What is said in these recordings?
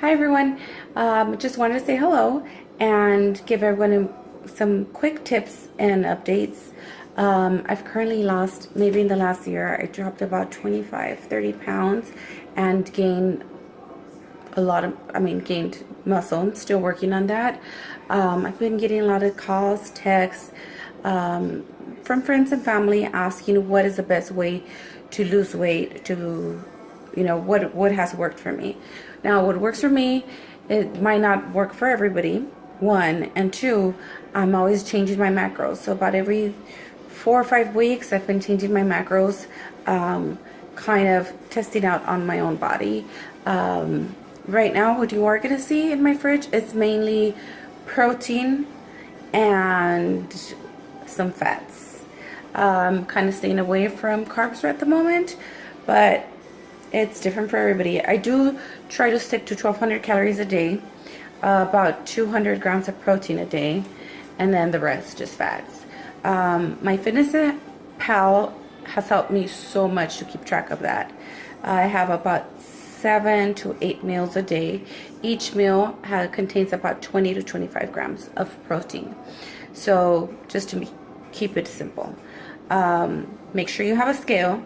Hi everyone. Just wanted to say hello and give everyone some quick tips and updates. I've currently lost, maybe in the last year, I dropped about 25, 30 pounds and gained gained muscle. I'm still working on that. I've been getting a lot of calls, texts, from friends and family asking what is the best way to lose weight, what has worked for me. Now, what works for me, it might not work for everybody, one, and two, I'm always changing my macros. So about every 4 or 5 weeks, I've been changing my macros, kind of testing out on my own body. Right now, what you are going to see in my fridge is mainly protein and some fats. Kind of staying away from carbs at the moment, but it's different for everybody. I do try to stick to 1,200 calories a day, about 200 grams of protein a day, and then the rest just fats. My Fitness has helped me so much to keep track of that. I have about 7 to 8 meals a day. Each meal contains about 20 to 25 grams of protein. So just to keep it simple. Make sure you have a scale,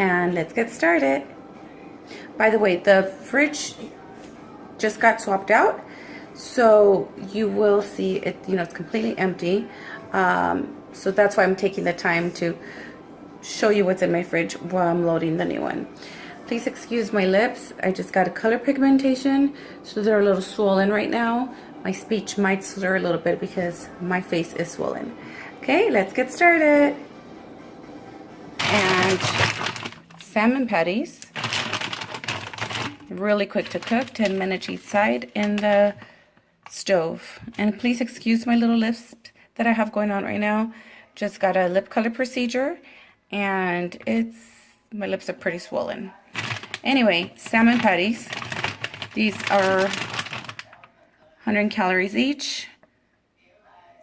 and let's get started. By the way, the fridge just got swapped out, so you will see it, it's completely empty. So that's why I'm taking the time to show you what's in my fridge while I'm loading the new one. Please excuse my lips. I just got a color pigmentation, so they're a little swollen right now. My speech might slur a little bit because my face is swollen. Okay, let's get started. And salmon patties. Really quick to cook, 10 minutes each side in the stove. And please excuse my little lips that I have going on right now. Just got a lip color procedure, and my lips are pretty swollen. Anyway, salmon patties. These are 100 calories each,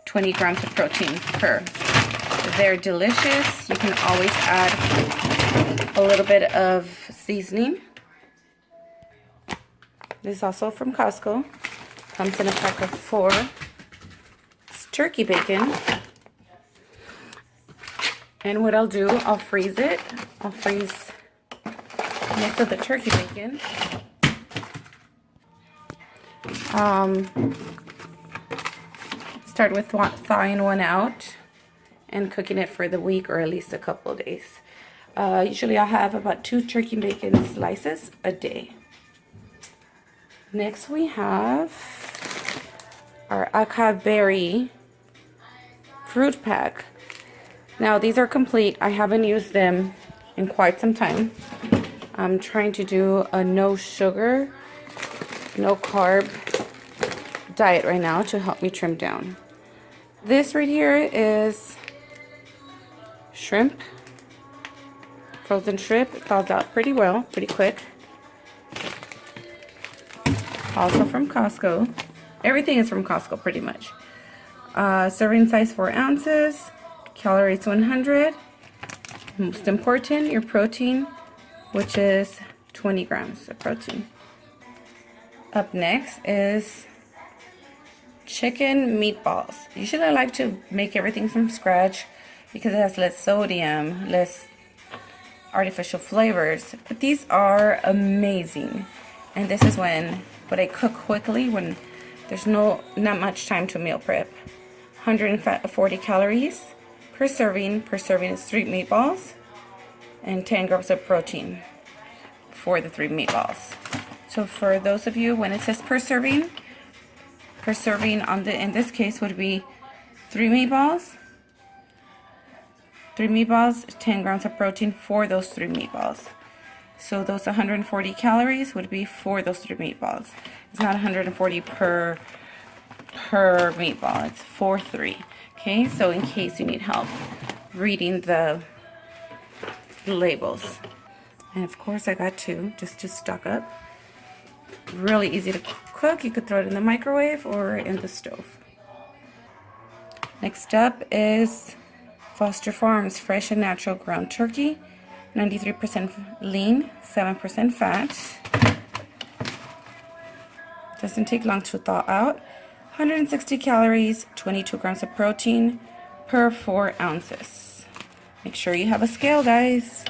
20 grams of protein per. They're delicious. You can always add a little bit of seasoning. This is also from Costco. Comes in a pack of 4. It's turkey bacon. And what I'll do, I'll freeze it. I'll freeze most of the turkey bacon. Start with thawing one out and cooking it for the week or at least a couple of days. Usually I'll have about 2 turkey bacon slices a day. Next we have our Acai berry fruit pack. Now these are complete. I haven't used them in quite some time. I'm trying to do a no sugar, no carb diet right now to help me trim down. This right here is shrimp, frozen shrimp. It thaws out pretty well, pretty quick. Also from Costco. Everything is from Costco pretty much. Serving size 4 ounces. Calories 100. Most important, your protein, which is 20 grams of protein. Up next is chicken meatballs. Usually I like to make everything from scratch because it has less sodium, less artificial flavors. But these are amazing. And this is what I cook quickly when there's not much time to meal prep. 140 calories per serving. Per serving is 3 meatballs and 10 grams of protein for the 3 meatballs. So for those of you, when it says per serving in this case would be 3 meatballs. 3 meatballs, 10 grams of protein for those 3 meatballs. So those 140 calories would be for those 3 meatballs. It's not 140 per meatball. It's for 3. Okay, so in case you need help reading the labels. And of course I got 2 just to stock up. Really easy to cook. You could throw it in the microwave or in the stove. Next up is Foster Farms Fresh and Natural Ground Turkey. 93% lean, 7% fat. Doesn't take long to thaw out. 160 calories, 22 grams of protein per 4 ounces. Make sure you have a scale, guys.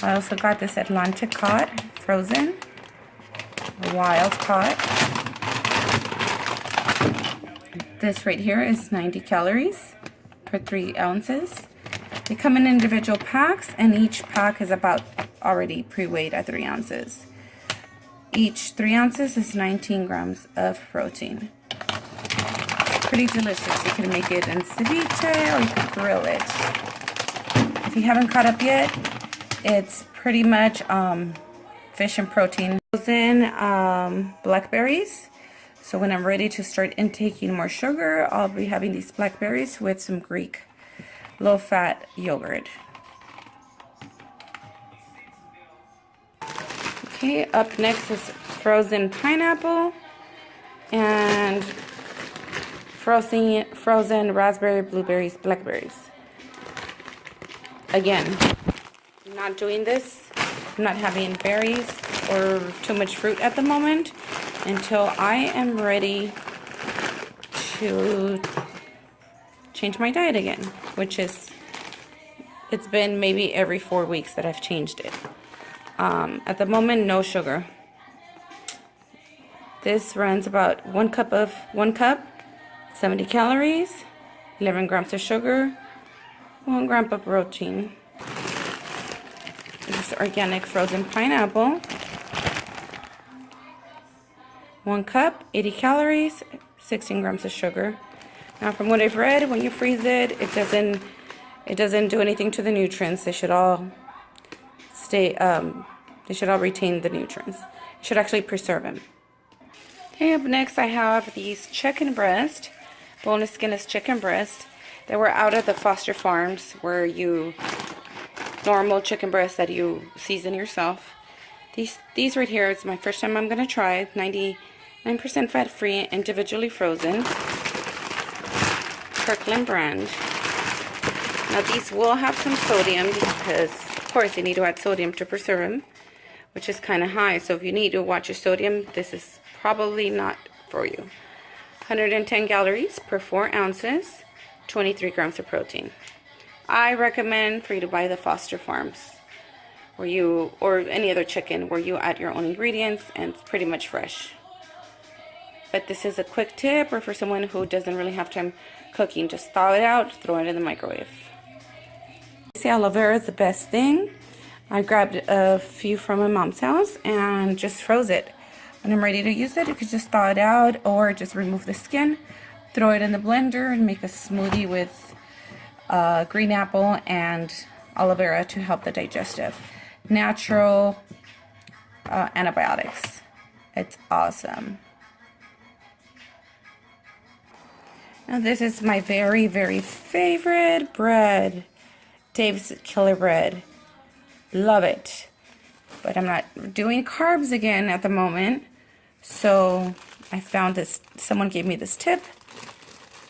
I also got this Atlantic cod, frozen, wild cod. This right here is 90 calories per 3 ounces. They come in individual packs, and each pack is about already pre-weighed at 3 ounces. Each 3 ounces is 19 grams of protein. It's pretty delicious. You can make it in ceviche or you can grill it. If you haven't caught up yet, it's pretty much fish and protein. Frozen blackberries. So when I'm ready to start intaking more sugar, I'll be having these blackberries with some Greek low-fat yogurt. Okay, up next is frozen pineapple and frozen raspberry, blueberries, blackberries. Again, I'm not doing this. I'm not having berries or too much fruit at the moment until I am ready to change my diet again, which is, it's been maybe every 4 weeks that I've changed it. At the moment, no sugar. This runs about 1 cup, 70 calories, 11 grams of sugar, 1 gram of protein. This is organic frozen pineapple. 1 cup, 80 calories, 16 grams of sugar. Now, from what I've read, when you freeze it, it doesn't do anything to the nutrients. They should all stay. They should all retain the nutrients. It should actually preserve them. Okay, up next I have these chicken breast, boneless skinless chicken breast. They were out at the Foster Farms, where you normal chicken breast that you season yourself. These right here, it's my first time I'm gonna try. 99% fat free, individually frozen. Kirkland brand. Now these will have some sodium because, of course, you need to add sodium to preserve them, which is kind of high. So if you need to watch your sodium, this is probably not for you. 110 calories per 4 ounces, 23 grams of protein. I recommend for you to buy the Foster Farms, or any other chicken where you add your own ingredients and it's pretty much fresh. But this is a quick tip, or for someone who doesn't really have time cooking, just thaw it out, throw it in the microwave. See, aloe vera is the best thing. I grabbed a few from my mom's house and just froze it. When I'm ready to use it, you could just thaw it out or just remove the skin, throw it in the blender and make a smoothie with green apple and aloe vera to help the digestive. Natural antibiotics. It's awesome. Now this is my very, very favorite bread. Dave's Killer Bread. Love it. But I'm not doing carbs again at the moment. So I found this, someone gave me this tip.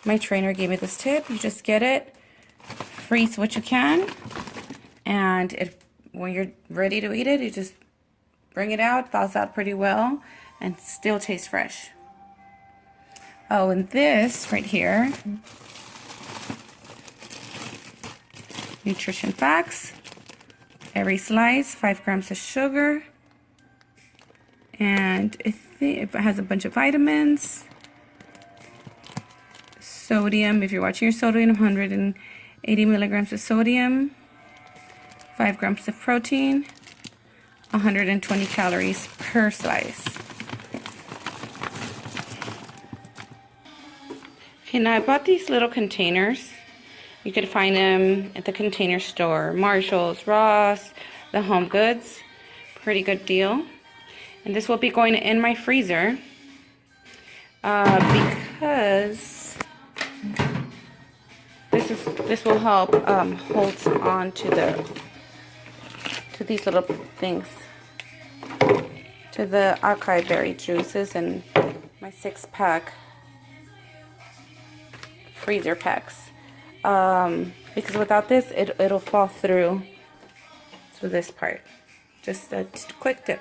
My trainer gave me this tip. You just get it, freeze what you can, and when you're ready to eat it, you just bring it out, thaws out pretty well, and still tastes fresh. Oh, and this right here, nutrition facts. Every slice, 5 grams of sugar, and I think it has a bunch of vitamins. Sodium, if you're watching your sodium, 180 milligrams of sodium, 5 grams of protein, 120 calories per slice. Okay, now I bought these little containers. You could find them at the Container Store, Marshalls, Ross, the Home Goods. Pretty good deal. And this will be going in my freezer because this will help hold on to these little things, to the acai berry juices and my 6-pack freezer packs. Because without this, it'll fall through this part. Just a quick tip.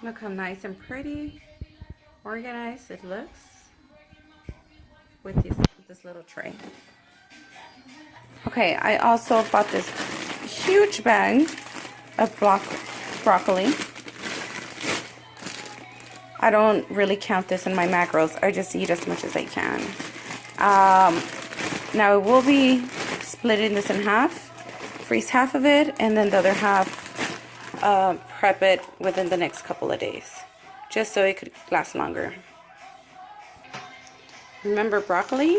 Look how nice and pretty, organized it looks with this little tray. Okay, I also bought this huge bag of broccoli. I don't really count this in my macros. I just eat as much as I can. Now I will be splitting this in half, freeze half of it, and then the other half prep it within the next couple of days, just so it could last longer. Remember, broccoli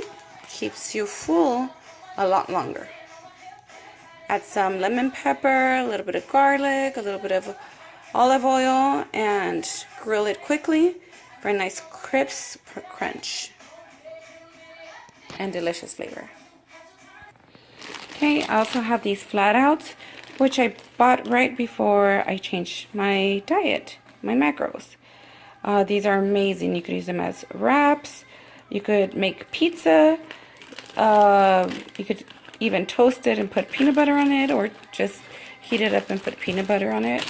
keeps you full a lot longer. Add some lemon pepper, a little bit of garlic, a little bit of olive oil, and grill it quickly for a nice crisp crunch and delicious flavor. Okay, I also have these flat outs, which I bought right before I changed my diet, my macros. These are amazing. You could use them as wraps. You could make pizza. You could even toast it and put peanut butter on it, or just heat it up and put peanut butter on it.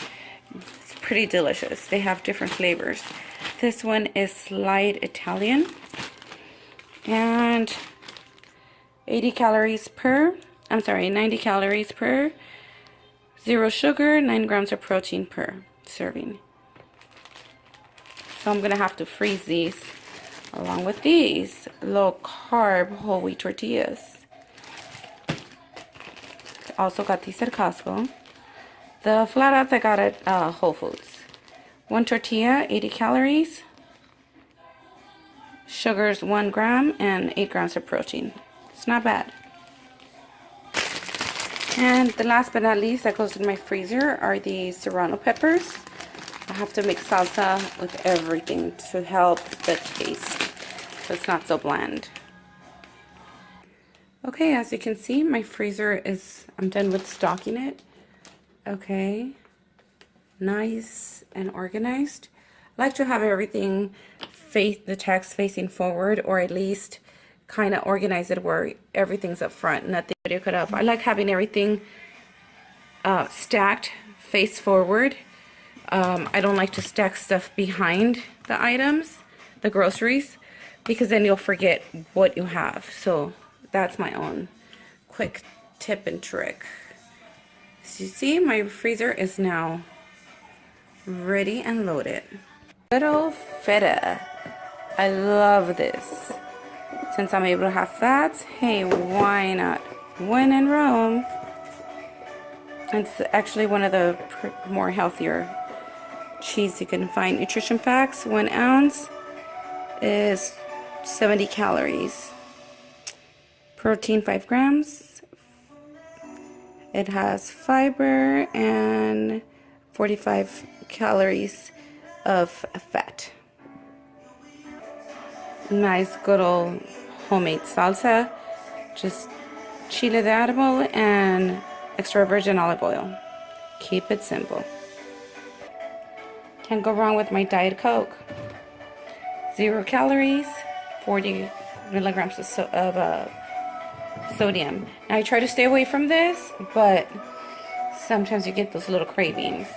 It's pretty delicious. They have different flavors. This one is light Italian and 90 calories per, 0 sugar, 9 grams of protein per serving. So I'm gonna have to freeze these along with these low carb whole wheat tortillas. Also got these at Costco. The flat outs I got at Whole Foods. 1 tortilla, 80 calories, sugars 1 gram, and 8 grams of protein. It's not bad. And the last but not least that goes in my freezer are these serrano peppers. I have to make salsa with everything to help the taste, so it's not so bland. Okay, as you can see, my freezer is, I'm done with stocking it. Okay, nice and organized. I like to have everything the text facing forward, or at least kind of organize it where everything's up front, nothing video cut up. I like having everything stacked face forward. I don't like to stack stuff behind the items, the groceries, because then you'll forget what you have. So that's my own quick tip and trick. So you see, my freezer is now ready and loaded. Good old feta. I love this. Since I'm able to have fats, hey, why not? When in Rome. It's actually one of the more healthier cheese you can find. Nutrition facts: 1 ounce is 70 calories. Protein 5 grams. It has fiber and 45 calories of fat. Nice good old homemade salsa. Just chile de árbol and extra virgin olive oil. Keep it simple. Can't go wrong with my Diet Coke. 0 calories, 40 milligrams of sodium. Now I try to stay away from this, but sometimes you get those little cravings.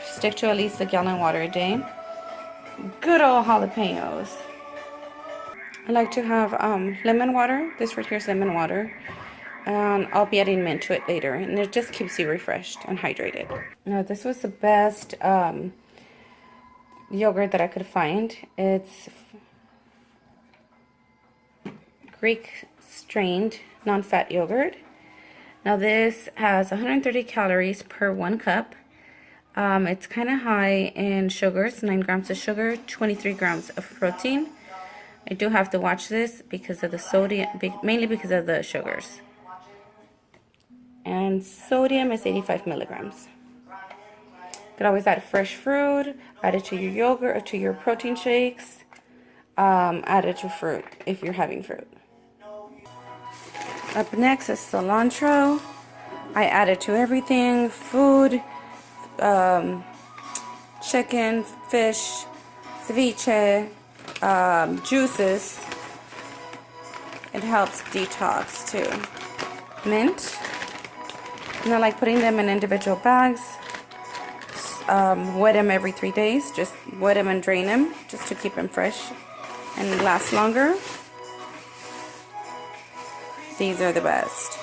Stick to at least a gallon of water a day. Good old jalapenos. I like to have lemon water. This right here is lemon water. I'll be adding mint to it later, and it just keeps you refreshed and hydrated. Now this was the best yogurt that I could find. It's Greek strained non-fat yogurt. Now this has 130 calories per 1 cup. It's kind of high in sugars, 9 grams of sugar, 23 grams of protein. I do have to watch this because of the sodium, mainly because of the sugars. And sodium is 85 milligrams. You could always add fresh fruit, add it to your yogurt or to your protein shakes. Add it to fruit if you're having fruit. Up next is cilantro. I add it to everything: food, chicken, fish, ceviche, juices. It helps detox too. Mint. And I like putting them in individual bags. wet them every 3 days. Just wet them and drain them just to keep them fresh and last longer. These are the best.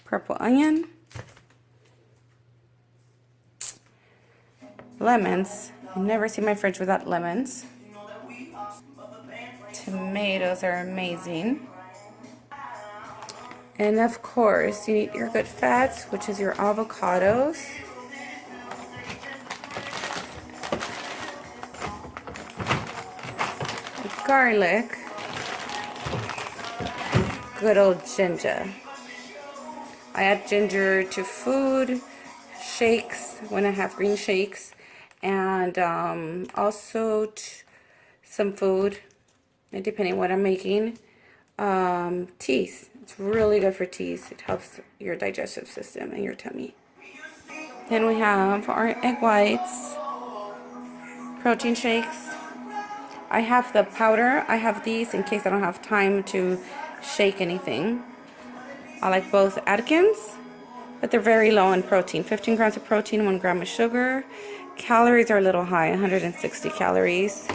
Purple onion. Lemons. I never see my fridge without lemons. Tomatoes are amazing. And of course, you need your good fats, which is your avocados. Garlic. Good old ginger. I add ginger to food, shakes, when I have green shakes, and also some food, depending what I'm making. Teas. It's really good for teas. It helps your digestive system and your tummy. Then we have our egg whites, protein shakes. I have the powder. I have these in case I don't have time to shake anything. I like both Atkins, but they're very low in protein. 15 grams of protein, 1 gram of sugar. Calories are a little high, 160 calories.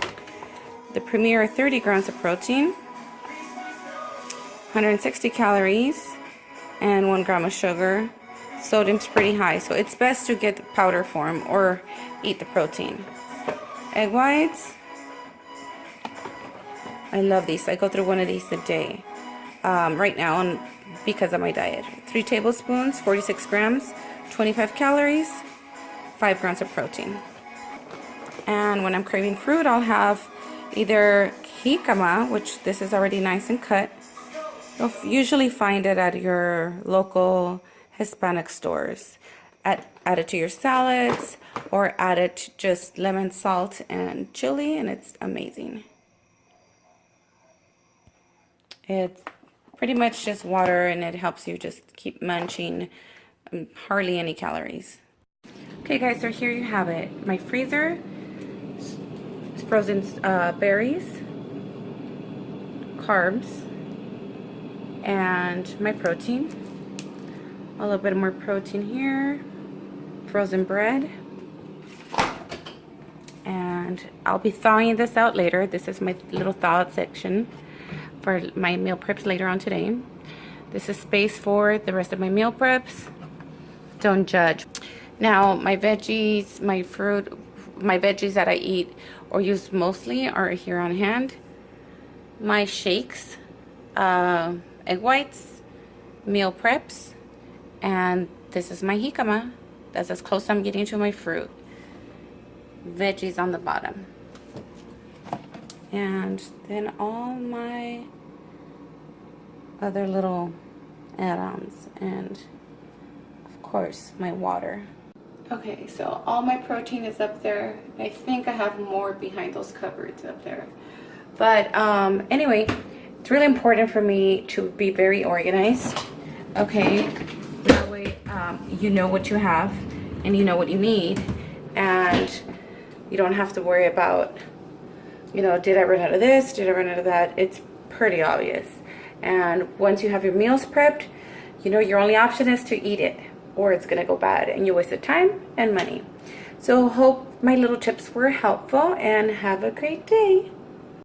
The Premier are 30 grams of protein, 160 calories, and 1 gram of sugar. Sodium's pretty high, so it's best to get the powder form or eat the protein. Egg whites. I love these. I go through one of these a day right now because of my diet. 3 tablespoons, 46 grams, 25 calories, 5 grams of protein. And when I'm craving fruit, I'll have either jicama, which this is already nice and cut. You'll usually find it at your local Hispanic stores. Add it to your salads or add it to just lemon, salt, and chili, and it's amazing. It's pretty much just water, and it helps you just keep munching. Hardly any calories. Okay guys, so here you have it. My freezer, frozen berries, carbs, and my protein. A little bit more protein here, frozen bread, and I'll be thawing this out later. This is my little thaw section for my meal preps later on today. This is space for the rest of my meal preps. Don't judge. Now my veggies, my fruit, my veggies that I eat or use mostly are here on hand. My shakes, egg whites, meal preps, and this is my jicama. That's as close I'm getting to my fruit. Veggies on the bottom. And then all my other little add-ons, and of course my water. Okay, so all my protein is up there. I think I have more behind those cupboards up there. But anyway, it's really important for me to be very organized. Okay, that way you know what you have and you know what you need, and you don't have to worry about, you know, did I run out of this? Did I run out of that? It's pretty obvious. And once you have your meals prepped, you know your only option is to eat it, or it's gonna go bad and you wasted time and money. So hope my little tips were helpful, and have a great day.